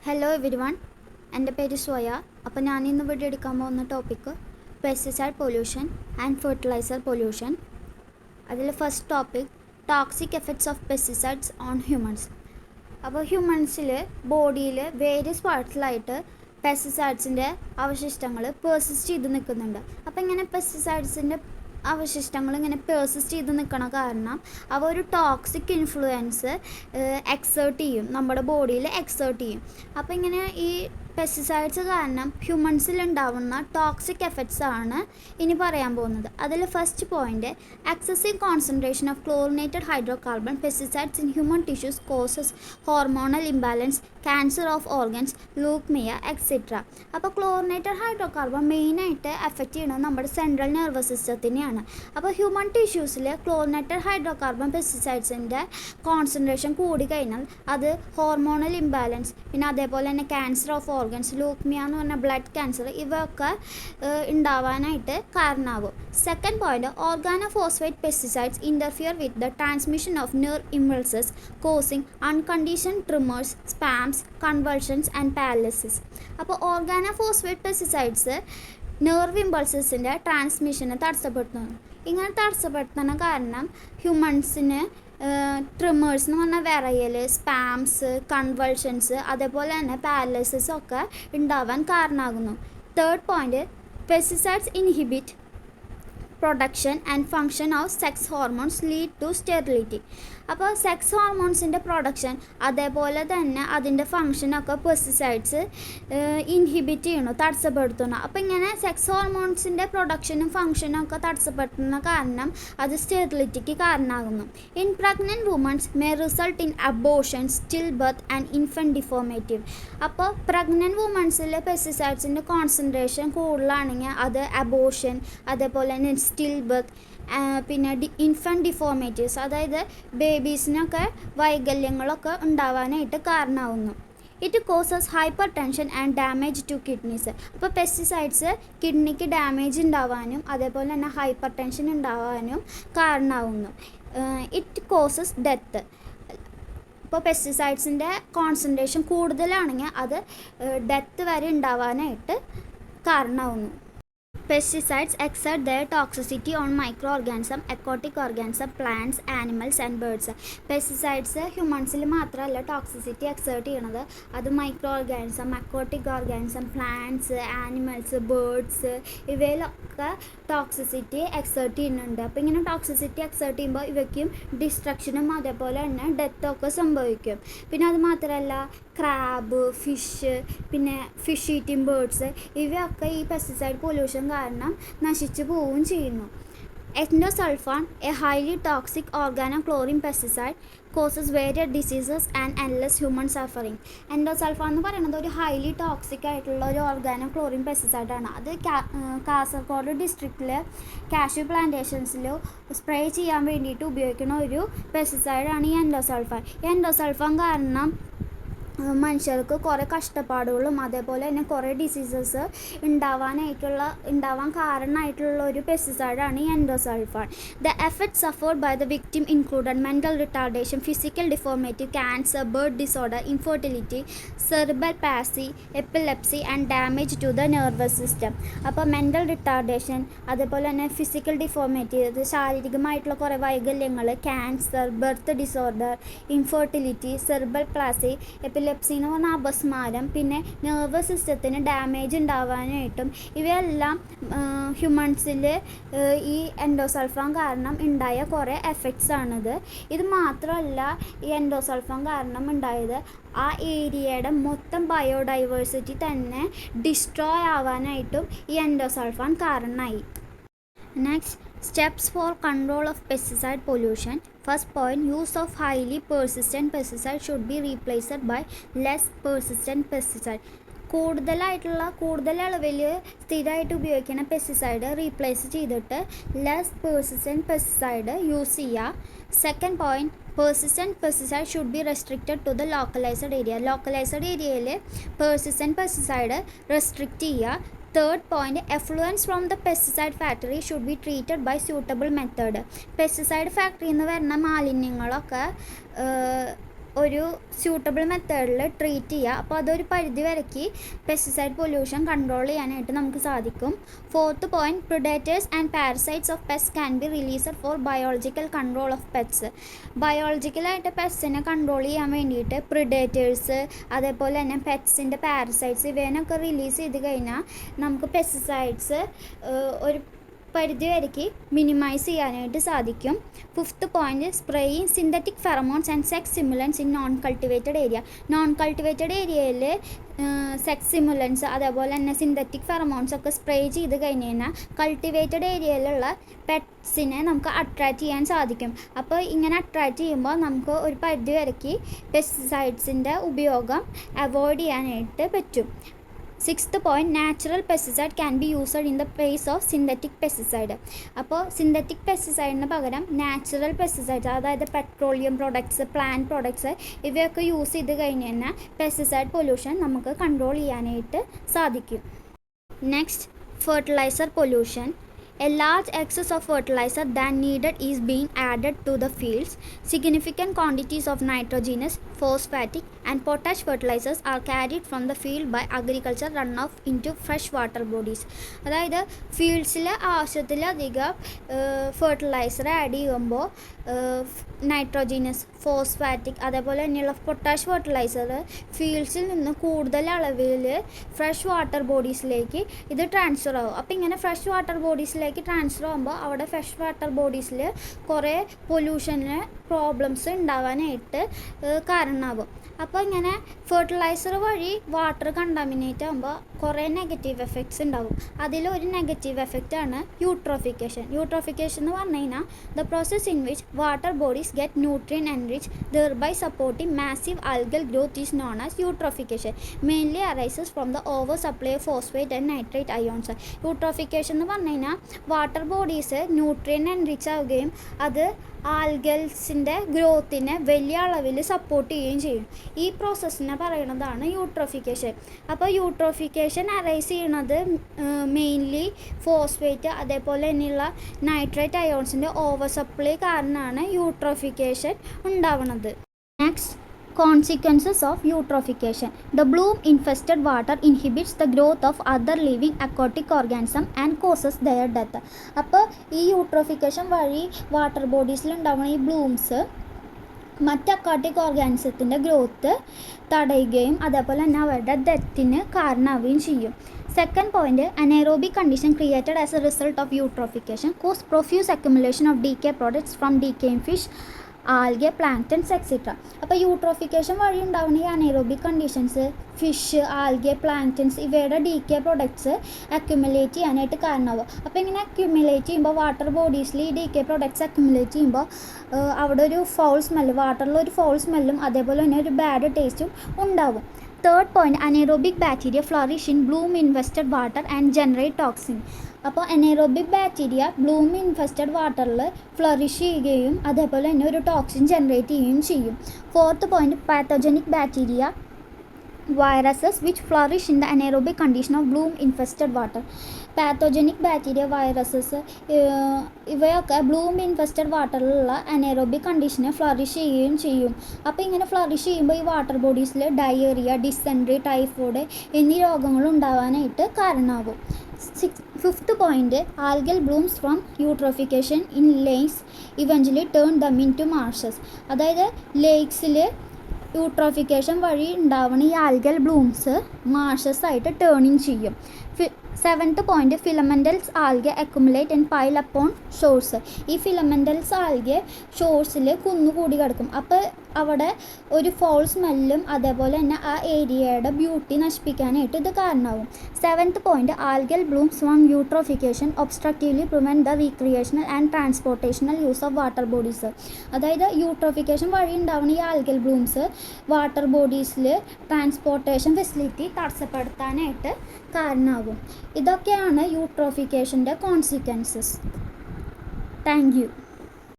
Hello every one, എൻ്റെ പേര് സ്വയ. അപ്പോൾ ഞാനിന്ന് ഇവിടെ എടുക്കാൻ പോകുന്ന topic pesticide pollution and fertilizer pollution. അതിൽ first topic toxic effects of pesticides on humans. അപ്പോൾ ഹ്യൂമൻസിൽ ബോഡിയിൽ വേരിയസ് പാർട്സിലായിട്ട് പെസ്റ്റിസൈഡ്സിൻ്റെ അവശിഷ്ടങ്ങൾ പേഴ്സിസ്റ്റ് ചെയ്ത് നിൽക്കുന്നുണ്ട്. അപ്പോൾ ഇങ്ങനെ പെസ്റ്റിസൈഡ്സിൻ്റെ അവശിഷ്ടങ്ങൾ ഇങ്ങനെ പേഴ്സിസ്റ്റ് ചെയ്ത് നിൽക്കണ കാരണം അവ ഒരു ടോക്സിക് ഇൻഫ്ലുവൻസ് എക്സേർട്ട് ചെയ്യും, നമ്മുടെ ബോഡിയിൽ എക്സേർട്ട് ചെയ്യും. അപ്പോൾ ഇങ്ങനെ ഈ പെസ്റ്റിസൈഡ്സ് കാരണം ഹ്യൂമൻസിൽ ഉണ്ടാവുന്ന ടോക്സിക് എഫക്ട്സ് ആണ് ഇനി പറയാൻ പോകുന്നത്. അതിൽ first point, excessive concentration of chlorinated hydrocarbon pesticides in human tissues causes hormonal imbalance, cancer of organs, leukemia etcetera. അപ്പോൾ ക്ലോറിനേറ്റഡ് ഹൈഡ്രോകാർബൺ മെയിനായിട്ട് എഫക്റ്റ് ചെയ്യുന്നത് നമ്മുടെ സെൻട്രൽ നെർവസ് സിസ്റ്റത്തിനെയാണ്. അപ്പോൾ ഹ്യൂമൻ ടിഷ്യൂസിൽ ക്ലോറിനേറ്റഡ് ഹൈഡ്രോകാർബൺ പെസ്റ്റിസൈഡ്സിൻ്റെ കോൺസെൻട്രേഷൻ കൂടിക്കഴിഞ്ഞാൽ അത് ഹോർമോണൽ ഇംബാലൻസ്, പിന്നെ അതേപോലെ തന്നെ ക്യാൻസർ ഓഫ് ഓർഗൻസ്, ലൂക്മിയ എന്ന് പറഞ്ഞാൽ ബ്ലഡ് ക്യാൻസർ, ഇവയൊക്കെ ഉണ്ടാവാനായിട്ട് കാരണമാകും. Second point, organophosphate pesticides interfere with the transmission of nerve impulses causing uncondition tremors, spasms, convulsions and paralysis. അപ്പോൾ ഓർഗാനോഫോസ്ഫേറ്റ് പെസ്റ്റിസൈഡ്സ് നെർവ് ഇമ്പൾസസിൻ്റെ ട്രാൻസ്മിഷനെ തടസ്സപ്പെടുത്തുന്നു. ഇങ്ങനെ തടസ്സപ്പെടുത്തുന്ന കാരണം ഹ്യൂമൻസിന് ട്രിമേഴ്സ് എന്ന് പറഞ്ഞാൽ വിറയൽ, സ്പാംസ്, കൺവൾഷൻസ്, അതേപോലെ തന്നെ പാരലിസിസ് ഒക്കെ ഉണ്ടാവാൻ കാരണമാകുന്നു. Third point, pesticides inhibit production and function of sex hormones lead to sterility. അപ്പോൾ സെക്സ് ഹോർമോൺസിൻ്റെ പ്രൊഡക്ഷൻ അതേപോലെ തന്നെ അതിൻ്റെ ഫങ്ഷനൊക്കെ പെസ്റ്റിസൈഡ്സ് ഇൻഹിബിറ്റ് ചെയ്യണു, തടസ്സപ്പെടുത്തുന്നു. അപ്പോൾ ഇങ്ങനെ സെക്സ് ഹോർമോൺസിൻ്റെ പ്രൊഡക്ഷനും ഫങ്ഷനും ഒക്കെ തടസ്സപ്പെടുത്തുന്ന കാരണം അത് സ്റ്റെറിലിറ്റിക്ക് കാരണമാകുന്നു. In pregnant womens may result in abortions, still birth and infant deformative. അപ്പോൾ പ്രഗ്നൻറ്റ് വുമൺസിൽ പെസ്റ്റിസൈഡ്സിൻ്റെ കോൺസെൻട്രേഷൻ കൂടുതലാണെങ്കിൽ അത് അബോർഷൻ, അതേപോലെ തന്നെ സ്റ്റിൽ ബർത്ത്, പിന്നെ ഇൻഫൻറ്റ് ഡിഫോർമേറ്റീവ്സ്, അതായത് ബേബീസിനൊക്കെ വൈകല്യങ്ങളൊക്കെ ഉണ്ടാവാനായിട്ട് കാരണമാകുന്നു. It causes hyper tension and damage to kidneys. അപ്പോൾ പെസ്റ്റിസൈഡ്സ് കിഡ്നിക്ക് ഡാമേജ് ഉണ്ടാവാനും അതേപോലെ തന്നെ ഹൈപ്പർ ടെൻഷൻ ഉണ്ടാവാനും കാരണമാകുന്നു. It causes death. ഇപ്പോൾ പെസ്റ്റിസൈഡ്സിൻ്റെ കോൺസെൻട്രേഷൻ കൂടുതലാണെങ്കിൽ അത് ഡെത്ത് വരെ ഉണ്ടാവാനായിട്ട് കാരണമാകുന്നു. Pesticides exert their toxicity on microorganisms, aquatic organisms, plants, animals and birds. Pesticides ഹ്യൂമൻസിൽ മാത്രമല്ല ടോക്സിസിറ്റി എക്സേർട്ട് ചെയ്യണത്, അത് micro organism, aquatic organism, plants, animals, birds, ഇവയിലൊക്കെ ടോക്സിസിറ്റി എക്സേർട്ട് ചെയ്യുന്നുണ്ട്. അപ്പോൾ ഇങ്ങനെ ടോക്സിസിറ്റി എക്സേർട്ട് ചെയ്യുമ്പോൾ ഇവയ്ക്കും ഡിസ്ട്രക്ഷനും അതേപോലെ തന്നെ ഡെത്തൊക്കെ സംഭവിക്കും. പിന്നെ അത് മാത്രമല്ല ക്രാബ്, ഫിഷ്, പിന്നെ ഫിഷ് ഈറ്റിംഗ് ബേർഡ്സ്, ഇവയൊക്കെ ഈ പെസ്റ്റിസൈഡ് പൊല്യൂഷൻ കാരണം നശിച്ചു പോവുകയും ചെയ്യുന്നു. Endosulfan, a highly toxic organochlorine pesticide, causes various diseases and endless human suffering. Endosulfan എന്ന് പറയുന്നത് ഒരു ഹൈലി ടോക്സിക് ആയിട്ടുള്ള ഒരു ഓർഗാനോക്ലോറിൻ പെസ്റ്റിസൈഡാണ്. അത് കാസർഗോഡ് ഡിസ്ട്രിക്റ്റിലെ കാഷ്യൂ പ്ലാന്റേഷൻസിൽ സ്പ്രേ ചെയ്യാൻ വേണ്ടിയിട്ട് ഉപയോഗിക്കുന്ന ഒരു പെസ്റ്റിസൈഡാണ് ഈ എൻഡോസൾഫാൻ. ഈ എൻഡോസൾഫാൻ കാരണം മനുഷ്യർക്ക് കുറേ കഷ്ടപ്പാടുകളും അതേപോലെ തന്നെ കുറേ ഡിസീസസ് ഉണ്ടാവാൻ കാരണമായിട്ടുള്ള ഒരു പെസ്റ്റിസൈഡാണ് ഈ endosulfan. The effects suffered by the victim included mental retardation, physical deformity, cancer, birth disorder, infertility, cerebral palsy, epilepsy and damage to the nervous system. അപ്പോൾ മെൻ്റൽ റിട്ടാർഡേഷൻ, അതേപോലെ തന്നെ ഫിസിക്കൽ ഡിഫോർമിറ്റി, അത് ശാരീരികമായിട്ടുള്ള കുറേ വൈകല്യങ്ങൾ, cancer, birth disorder, infertility, cerebral palsy, epilepsy എന്ന് പറഞ്ഞാൽ അപസ്മാരം, പിന്നെ നെർവസ് സിസ്റ്റത്തിന് ഡാമേജ് ഉണ്ടാവാനായിട്ടും ഇവയെല്ലാം ഹ്യൂമൻസിൽ ഈ എൻഡോസൾഫാൻ കാരണം ഉണ്ടായ കുറേ എഫക്ട്സ് ആണിത്. ഇത് മാത്രമല്ല, ഈ എൻഡോസൾഫാൻ കാരണം ഉണ്ടായത് ആ ഏരിയയുടെ മൊത്തം ബയോഡൈവേഴ്സിറ്റി തന്നെ ഡിസ്ട്രോയ് ആവാനായിട്ടും ഈ എൻഡോസൾഫാൻ കാരണമായി. Next, steps for control of pesticide pollution. First point, use of highly persistent pesticide should be replaced by less persistent pesticide. കൂടുതൽ അളവിൽ സ്ഥിരമായിട്ട് ഉപയോഗിക്കുന്ന പെസ്റ്റിസൈഡ് റീപ്ലേസ് ചെയ്തിട്ട് ലെസ് പേഴ്സിസ്റ്റൻറ്റ് പെസ്റ്റിസൈഡ് യൂസ് ചെയ്യുക. Second point, persistent pesticide should be restricted to the localized area. Localized ഏരിയയിൽ persistent pesticide restrict ചെയ്യുക. Third point, effluence from the pesticide factory should be treated by suitable method. Pesticide ഫാക്ടറിയിൽ നിന്ന് വരുന്ന മാലിന്യങ്ങളൊക്കെ ഒരു suitable മെത്തേഡിൽ treat ചെയ്യുക. അപ്പോൾ അതൊരു പരിധി വരയ്ക്ക് പെസ്റ്റിസൈഡ് പൊല്യൂഷൻ കൺട്രോൾ ചെയ്യാനായിട്ട് നമുക്ക് സാധിക്കും. Fourth point, predators and parasites of pest can be released for biological control of pests. ബയോളജിക്കലായിട്ട് പെറ്റ്സിനെ കൺട്രോൾ ചെയ്യാൻ വേണ്ടിയിട്ട് പ്രിഡേറ്റേഴ്സ്, അതേപോലെ തന്നെ പെറ്റ്സിൻ്റെ പാരസൈറ്റ്സ് ഇവയൊക്കെ റിലീസ് ചെയ്ത് കഴിഞ്ഞാൽ നമുക്ക് പെസ്റ്റിസൈഡ്സ് ഒരു പരിധി വരയ്ക്ക് മിനിമൈസ് ചെയ്യാനായിട്ട് സാധിക്കും. Fifth point, spraying synthetic pheromones and sex stimulants in non cultivated area. Non cultivated ഏരിയയിൽ സെക്സ് സിമുലൻസ് അതേപോലെ തന്നെ സിന്തറ്റിക് ഫെറമോൺസ് ഒക്കെ സ്പ്രേ ചെയ്ത് കഴിഞ്ഞ് കഴിഞ്ഞാൽ കൾട്ടിവേറ്റഡ് ഏരിയയിലുള്ള പെറ്റ്സിനെ നമുക്ക് അട്രാക്റ്റ് ചെയ്യാൻ സാധിക്കും. അപ്പോൾ ഇങ്ങനെ അട്രാക്റ്റ് ചെയ്യുമ്പോൾ നമുക്ക് ഒരു പരിധി വരയ്ക്ക് പെസ്റ്റിസൈഡ്സിൻ്റെ ഉപയോഗം അവോയ്ഡ് ചെയ്യാനായിട്ട് പറ്റും. Sixth point, natural pesticide can be used in the place of synthetic pesticide. അപ്പോൾ സിന്തറ്റിക് പെസ്റ്റിസൈഡിന് പകരം നാച്ചുറൽ പെസ്റ്റിസൈഡ്സ്, അതായത് പെട്രോളിയം പ്രോഡക്ട്സ്, പ്ലാന്റ് പ്രോഡക്ട്സ് ഇവയൊക്കെ യൂസ് ചെയ്ത് കഴിഞ്ഞ് കഴിഞ്ഞാൽ പെസ്റ്റിസൈഡ് പൊല്യൂഷൻ നമുക്ക് കൺട്രോൾ ചെയ്യാനായിട്ട് സാധിക്കും. Next, fertiliser pollution. A large excess of fertilizer than needed is being added to the fields. Significant quantities of nitrogenous, phosphatic and potash fertilizers are carried from the field by agriculture runoff into fresh water bodies. അതായത് ഫീൽഡ്സിൽ ആവശ്യത്തിലധികം fertiliser add ചെയ്യുമ്പോൾ nitrogenous, phosphatic അതേപോലെ തന്നെയുള്ള potash fertiliser ഫീൽഡ്സിൽ നിന്ന് കൂടുതൽ അളവിൽ fresh water ബോഡീസിലേക്ക് ഇത് transfer ആവും. അപ്പോൾ ഇങ്ങനെ ഫ്രഷ് വാട്ടർ ബോഡീസിലേക്ക് ട്രാൻസ്ഫർ ആകുമ്പോൾ അവിടെ ഫ്രഷ് വാട്ടർ ബോഡീസിൽ കുറേ പൊല്യൂഷന് പ്രോബ്ലംസ് ഉണ്ടാവാനായിട്ട് കാരണമാകും. അപ്പോൾ ഇങ്ങനെ ഫെർട്ടിലൈസർ വഴി വാട്ടർ കണ്ടാമിനേറ്റ് ആകുമ്പോൾ കുറേ നെഗറ്റീവ് എഫക്ട്സ് ഉണ്ടാകും. അതിലൊരു നെഗറ്റീവ് എഫക്റ്റാണ് യൂട്രോഫിക്കേഷൻ. യൂട്രോഫിക്കേഷൻ എന്ന് പറഞ്ഞു കഴിഞ്ഞാൽ the process in which water bodies get nutrient enrich thereby supporting massive algal growth is known as eutrophication. Mainly arises from the oversupply of phosphate and nitrate ions. Eutrophication എന്ന് പറഞ്ഞു കഴിഞ്ഞാൽ water bodies nutrient enrich ആവുകയും അത് ആൽഗൽസിൻ്റെ ഗ്രോത്തിനെ വലിയ അളവിൽ support ചെയ്യുകയും ചെയ്യും. ഈ പ്രോസസ്സിനെ പറയുന്നതാണ് യൂട്രോഫിക്കേഷൻ. അപ്പോൾ യൂട്രോഫിക്കേഷൻ അറൈസ് ചെയ്യണത് മെയിൻലി ഫോസ്ഫേറ്റ് അതേപോലെ തന്നെയുള്ള നൈട്രേറ്റ് അയോൺസിൻ്റെ ഓവർ സപ്ലൈ കാരണമാണ് യൂട്രോഫിക്കേഷൻ ഉണ്ടാവുന്നത്. Next, consequences of eutrophication. The bloom infested water inhibits the growth of other living aquatic organisms and causes their death. അപ്പോൾ ഈ യൂട്രോഫിക്കേഷൻ വഴി വാട്ടർ ബോഡീസിൽ ഉണ്ടാവുന്ന ഈ ബ്ലൂംസ് മറ്റ് അക്വാട്ടിക് ഓർഗാനിസത്തിൻ്റെ ഗ്രോത്ത് തടയുകയും അതേപോലെ തന്നെ അവരുടെ ഡെത്തിന് കാരണമാവുകയും ചെയ്യും. Second point, anaerobic condition created as a result of eutrophication cause profuse accumulation of decay products from decaying fish, algae, planktons etcetera. അപ്പോൾ യൂട്രോഫിക്കേഷൻ വഴി ഉണ്ടാവുന്ന ഈ anaerobic conditions fish, algae, planktons ഇവയുടെ ഡീകെ പ്രൊഡക്ട്സ് അക്യുമുലേറ്റ് ചെയ്യാനായിട്ട് കാരണമാവും. അപ്പോൾ ഇങ്ങനെ accumulate ചെയ്യുമ്പോൾ വാട്ടർ ബോഡീസിൽ ഈ ഡീകെ പ്രൊഡക്ട്സ് അക്യുമുലേറ്റ് ചെയ്യുമ്പോൾ അവിടെ ഒരു ഫൗൾ സ്മെല്ല്, വാട്ടറിലൊരു ഫൗൾ സ്മെല്ലും അതേപോലെ തന്നെ ഒരു ബാഡ് ടേസ്റ്റും ഉണ്ടാവും. Third point, anaerobic bacteria flourish in bloom infested water and generate toxin. അപ്പോൾ അനൈറോബിക് ബാക്ടീരിയ ബ്ലൂം ഇൻഫെസ്റ്റഡ് വാട്ടറിൽ ഫ്ലറിഷ് ചെയ്യുകയും അതേപോലെ തന്നെ ഒരു ടോക്സിൻ ജനറേറ്റ് ചെയ്യുകയും ചെയ്യും. Fourth point, pathogenic bacteria viruses which flourish in the anaerobic condition of bloom infested water. Pathogenic bacteria, viruses ഇവയൊക്കെ bloom infested വാട്ടറിലുള്ള അനൈറോബിക് കണ്ടീഷനെ ഫ്ലറിഷ് ചെയ്യുകയും ചെയ്യും. അപ്പോൾ ഇങ്ങനെ ഫ്ലറിഷ് ചെയ്യുമ്പോൾ ഈ വാട്ടർ ബോഡീസിൽ ഡയേറിയ, ഡിസെൻട്രി, ടൈഫോയിഡ് എന്നീ രോഗങ്ങൾ ഉണ്ടാവാനായിട്ട് കാരണമാകും. Fifth point, algal blooms from eutrophication in lakes eventually turn them into marshes. അതായത് ലേക്സിൽ യൂട്രോഫിക്കേഷൻ വഴി ഉണ്ടാവുന്ന ഈ ആൽഗൽ ബ്ലൂംസ് മാർഷസ് ആയിട്ട് ടേണിങ് ചെയ്യും. Seventh point, filamentous algae accumulate and pile upon shores. ഈ ഫിലമെൻ്റൽസ് ആൽഗെ ഷോർസിൽ കുന്നുകൂടി കിടക്കും. അപ്പോൾ അവിടെ ഒരു ഫൗൾ സ്മെല്ലും അതേപോലെ തന്നെ ആ ഏരിയയുടെ ബ്യൂട്ടി നശിപ്പിക്കാനായിട്ട് ഇത് കാരണമാവും. Seventh point, algal blooms from eutrophication obstructively prevent the recreational and transportational use of water bodies. അതായത് യൂട്രോഫിക്കേഷൻ വഴി ഉണ്ടാവുന്ന ഈ ആൽഗൽ ബ്ലൂംസ് വാട്ടർ ബോഡീസിൽ ട്രാൻസ്പോർട്ടേഷൻ ഫെസിലിറ്റി തടസ്സപ്പെടുത്താനായിട്ട് കാരണമാകും. ഇതൊക്കെയാണ് യൂട്രോഫിക്കേഷൻ്റെ കോൺസിക്വൻസസ്. Thank you.